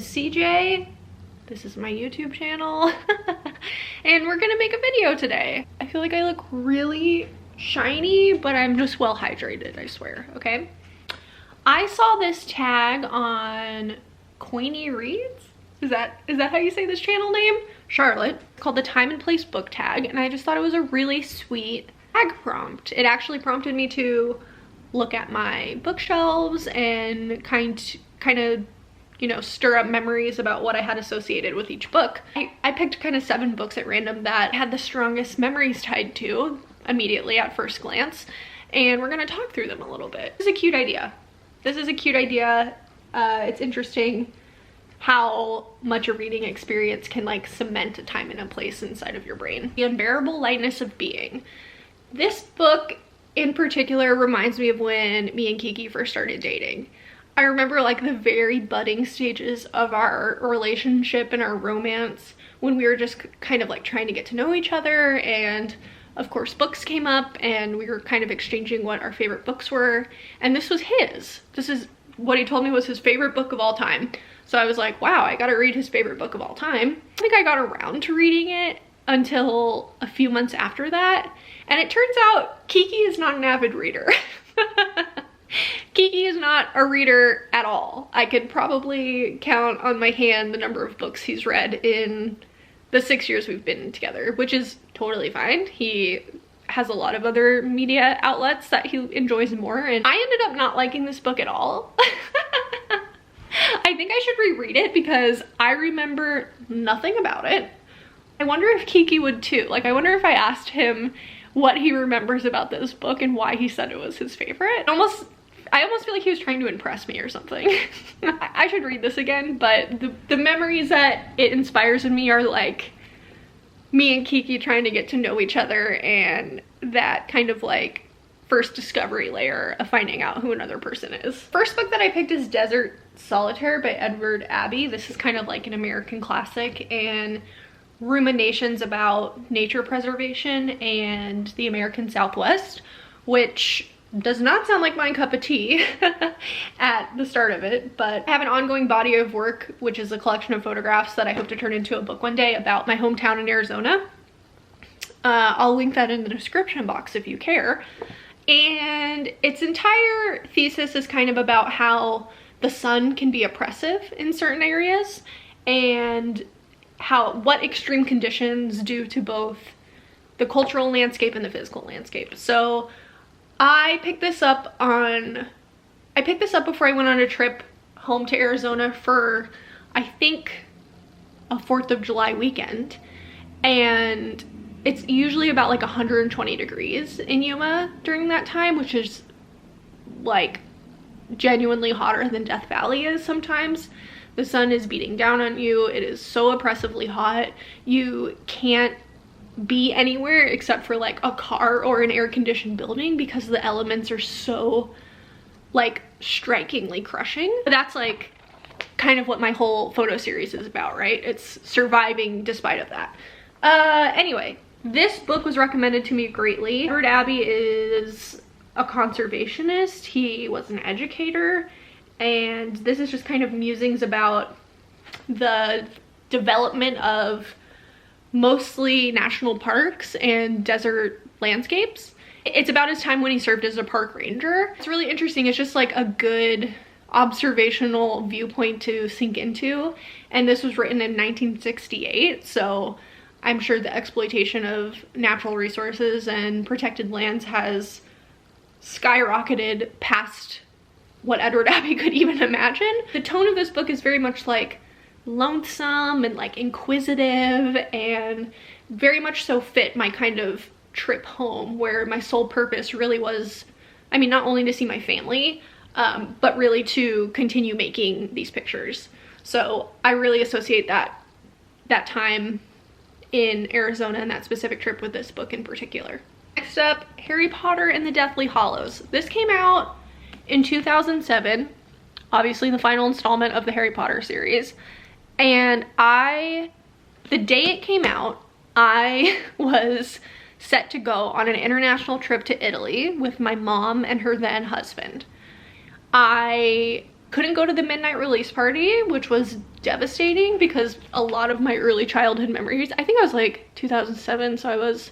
CJ. This is my YouTube channel and we're gonna make a video today. I feel like I look really shiny, but I'm just well hydrated, I swear, okay? I saw this tag on Coiny Reads. Is that how you say this channel name? Charlotte, called the Time and Place book tag, and I just thought it was a really sweet tag prompt. It actually prompted me to look at my bookshelves and kind of, you know, stir up memories about what I had associated with each book. I picked kind of 7 books at random that had the strongest memories tied to immediately at first glance, and we're gonna talk through them a little bit. This is a cute idea. It's interesting how much a reading experience can like cement a time and a place inside of your brain. The Unbearable Lightness of Being. This book in particular reminds me of when me and Kiki first started dating. I remember like the very budding stages of our relationship and our romance when we were just kind of like trying to get to know each other, and of course books came up and we were kind of exchanging what our favorite books were, and this was his. This is what he told me was his favorite book of all time. So I was like, wow, I gotta read his favorite book of all time. I think I got around to reading it until a few months after that, and it turns out Kiki is not an avid reader. Kiki is not a reader at all. I could probably count on my hand the number of books he's read in the 6 years we've been together, which is totally fine. He has a lot of other media outlets that he enjoys more, and I ended up not liking this book at all. I think I should reread it because I remember nothing about it. I wonder if Kiki would too. Like, I wonder if I asked him what he remembers about this book and why he said it was his favorite. I almost feel like he was trying to impress me or something. I should read this again, but the memories that it inspires in me are like me and Kiki trying to get to know each other, and that kind of like first discovery layer of finding out who another person is. First book that I picked is Desert Solitaire by Edward Abbey. This is kind of like an American classic and ruminations about nature preservation and the American Southwest, which does not sound like my cup of tea at the start of it, but I have an ongoing body of work, which is a collection of photographs that I hope to turn into a book one day about my hometown in Arizona. I'll link that in the description box if you care. And its entire thesis is kind of about how the sun can be oppressive in certain areas, and what extreme conditions do to both the cultural landscape and the physical landscape. So I picked this up before I went on a trip home to Arizona for, I think, a 4th of July weekend, and it's usually about like 120 degrees in Yuma during that time, which is like genuinely hotter than Death Valley is sometimes. The sun is beating down on you. It is so oppressively hot. You can't be anywhere except for like a car or an air-conditioned building because the elements are so like strikingly crushing. That's like kind of what my whole photo series is about, right? It's surviving despite of that. Anyway, this book was recommended to me greatly. Edward Abbey is a conservationist. He was an educator, and this is just kind of musings about the development of mostly national parks and desert landscapes. It's about his time when he served as a park ranger. It's really interesting. It's just like a good observational viewpoint to sink into, and this was written in 1968, so I'm sure the exploitation of natural resources and protected lands has skyrocketed past what Edward Abbey could even imagine. The tone of this book is very much like lonesome and like inquisitive, and very much so fit my kind of trip home, where my sole purpose really was, I mean, not only to see my family, but really to continue making these pictures. So I really associate that time in Arizona and that specific trip with this book in particular. Next up, Harry Potter and the Deathly Hallows. This came out in 2007, obviously the final installment of the Harry Potter series. And the day it came out, I was set to go on an international trip to Italy with my mom and her then husband. I Couldn't go to the midnight release party, which was devastating because a lot of my early childhood memories, I think I was like 2007, so I was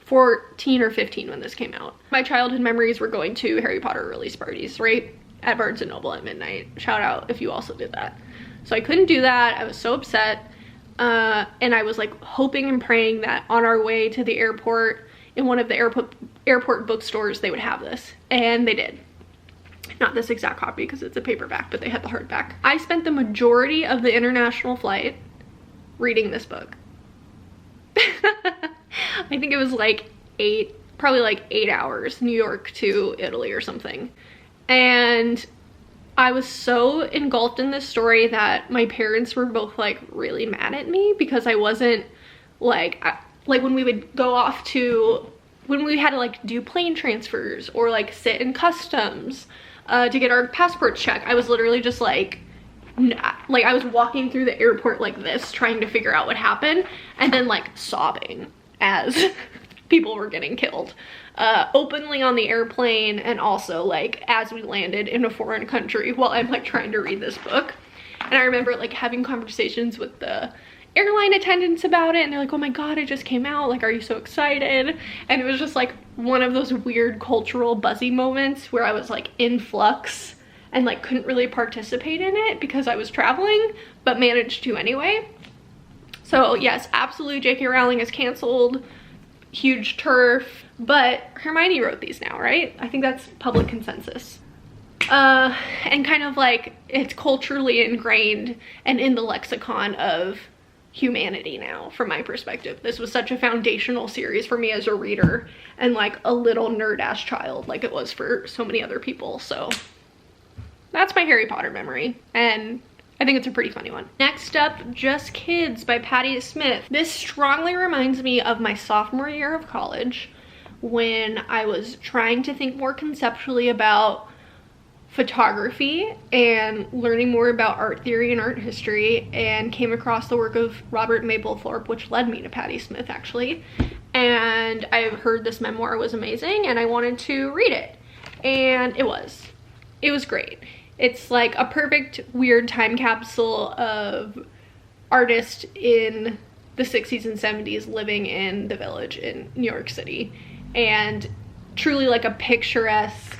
14 or 15 when this came out. My childhood memories were going to Harry Potter release parties, right? At Barnes & Noble at midnight. Shout out if you also did that. So I couldn't do that. I was so upset. And I was like hoping and praying that on our way to the airport, in one of the airport bookstores, they would have this. And they did. Not this exact copy because it's a paperback, but they had the hardback. I spent the majority of the international flight reading this book. I think it was like probably like 8 hours, New York to Italy or something. And I was so engulfed in this story that my parents were both like really mad at me because I wasn't like when we would go off to, when we had to like do plane transfers or like sit in customs to get our passports checked. I was literally just like I was walking through the airport like this, trying to figure out what happened, and then like sobbing as people were getting killed openly on the airplane, and also like as we landed in a foreign country while I'm like trying to read this book. And I remember like having conversations with the airline attendants about it, and they're like, oh my god, it just came out, like, are you so excited? And it was just like one of those weird cultural buzzy moments where I was like in flux and like couldn't really participate in it because I was traveling, but managed to anyway. So yes, absolutely, J.K. Rowling is canceled, huge turf, but Hermione wrote these now, right? I think that's public consensus. And kind of like it's culturally ingrained and in the lexicon of humanity now, from my perspective. This was such a foundational series for me as a reader and like a little nerd-ass child, like it was for so many other people. So that's my Harry Potter memory, and I think it's a pretty funny one. Next up, Just Kids by Patti Smith. This strongly reminds me of my sophomore year of college when I was trying to think more conceptually about photography and learning more about art theory and art history, and came across the work of Robert Mapplethorpe, which led me to Patti Smith actually. And I heard this memoir was amazing and I wanted to read it, and it was great. It's like a perfect weird time capsule of artists in the 60s and 70s living in the Village in New York City, and truly like a picturesque,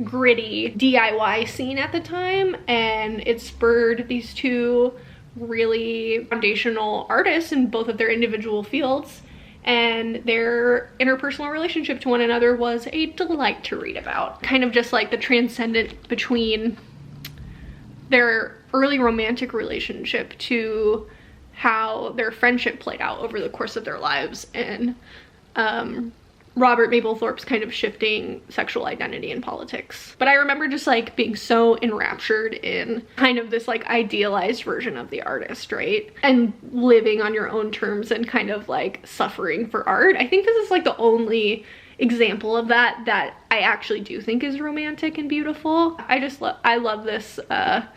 gritty DIY scene at the time. And it spurred these two really foundational artists in both of their individual fields, and their interpersonal relationship to one another was a delight to read about. Kind of just like the transcendent between their early romantic relationship to how their friendship played out over the course of their lives, and Robert Mapplethorpe's kind of shifting sexual identity in politics. But I remember just like being so enraptured in kind of this like idealized version of the artist, right? And living on your own terms and kind of like suffering for art. I think this is like the only example of that I actually do think is romantic and beautiful. I love this, and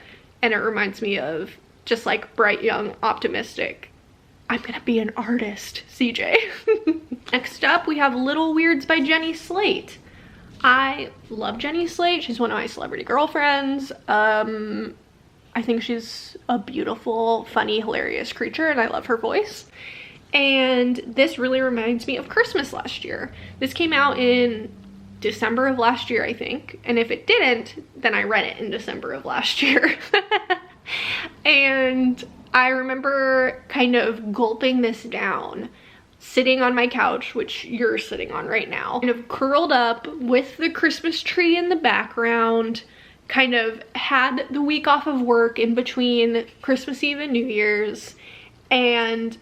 it reminds me of just like bright, young, optimistic, I'm gonna be an artist, CJ. Next up, we have Little Weirds by Jenny Slate. I love Jenny Slate. She's one of my celebrity girlfriends. I think she's a beautiful, funny, hilarious creature, and I love her voice. And this really reminds me of Christmas last year. This came out in December of last year, I think. And if it didn't, then I read it in December of last year. And I remember kind of gulping this down, sitting on my couch, which you're sitting on right now, kind of curled up with the Christmas tree in the background, kind of had the week off of work in between Christmas Eve and New Year's, and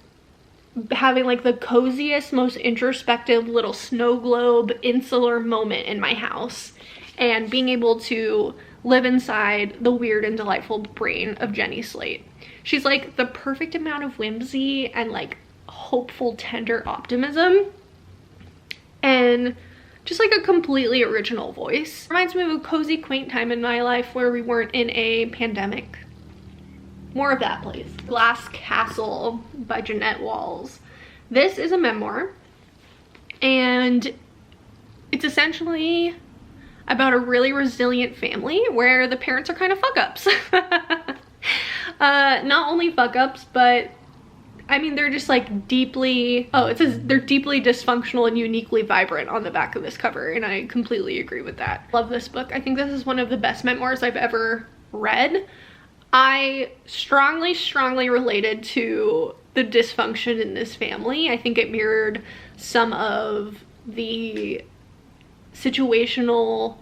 having like the coziest, most introspective little snow globe insular moment in my house, and being able to live inside the weird and delightful brain of Jenny Slate. She's like the perfect amount of whimsy and like hopeful, tender optimism, and just like a completely original voice. Reminds me of a cozy, quaint time in my life where we weren't in a pandemic. More of that, please. Glass Castle by Jeanette Walls. This is a memoir, and it's essentially about a really resilient family where the parents are kind of fuck-ups. Not only fuck-ups, but I mean, they're just like deeply, oh, it says they're deeply dysfunctional and uniquely vibrant on the back of this cover, and I completely agree with that. Love this book. I think this is one of the best memoirs I've ever read. I strongly related to the dysfunction in this family. I think it mirrored some of the situational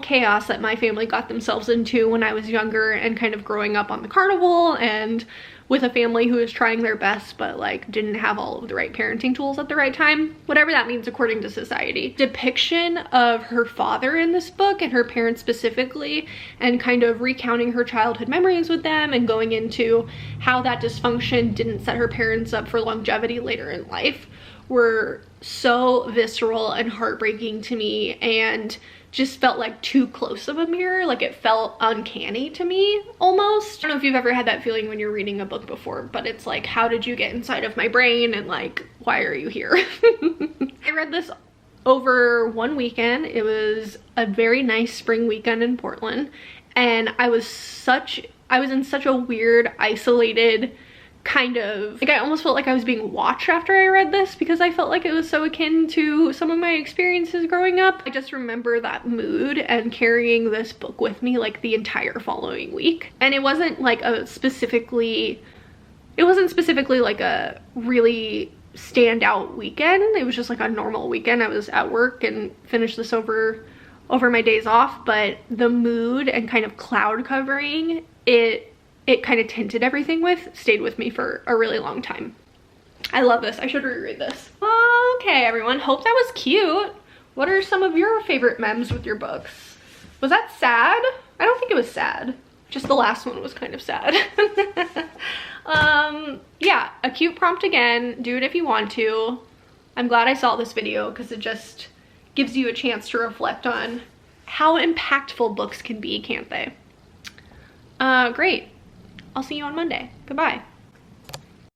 chaos that my family got themselves into when I was younger and kind of growing up on the carnival and with a family who was trying their best but like didn't have all of the right parenting tools at the right time, whatever that means according to society. Depiction of her father in this book and her parents specifically, and kind of recounting her childhood memories with them and going into how that dysfunction didn't set her parents up for longevity later in life, were so visceral and heartbreaking to me, and just felt like too close of a mirror. Like it felt uncanny to me almost. I don't know if you've ever had that feeling when you're reading a book before, but it's like, how did you get inside of my brain, and like, why are you here? I read this over one weekend. It was a very nice spring weekend in Portland, and I was in such a weird, isolated kind of, like I almost felt like I was being watched after I read this, because I felt like it was so akin to some of my experiences growing up. I just remember that mood and carrying this book with me like the entire following week. And it wasn't like specifically like a really standout weekend. It was just like a normal weekend. I was at work and finished this over my days off, but the mood and kind of cloud covering it kind of tinted everything with, stayed with me for a really long time. I love this. I should reread this. Okay, everyone, hope that was cute. What are some of your favorite memes with your books? Was that sad? I don't think it was sad. Just the last one was kind of sad. Yeah, a cute prompt again. Do it if you want to. I'm glad I saw this video because it just gives you a chance to reflect on how impactful books can be, can't they? Great. I'll see you on Monday. Goodbye.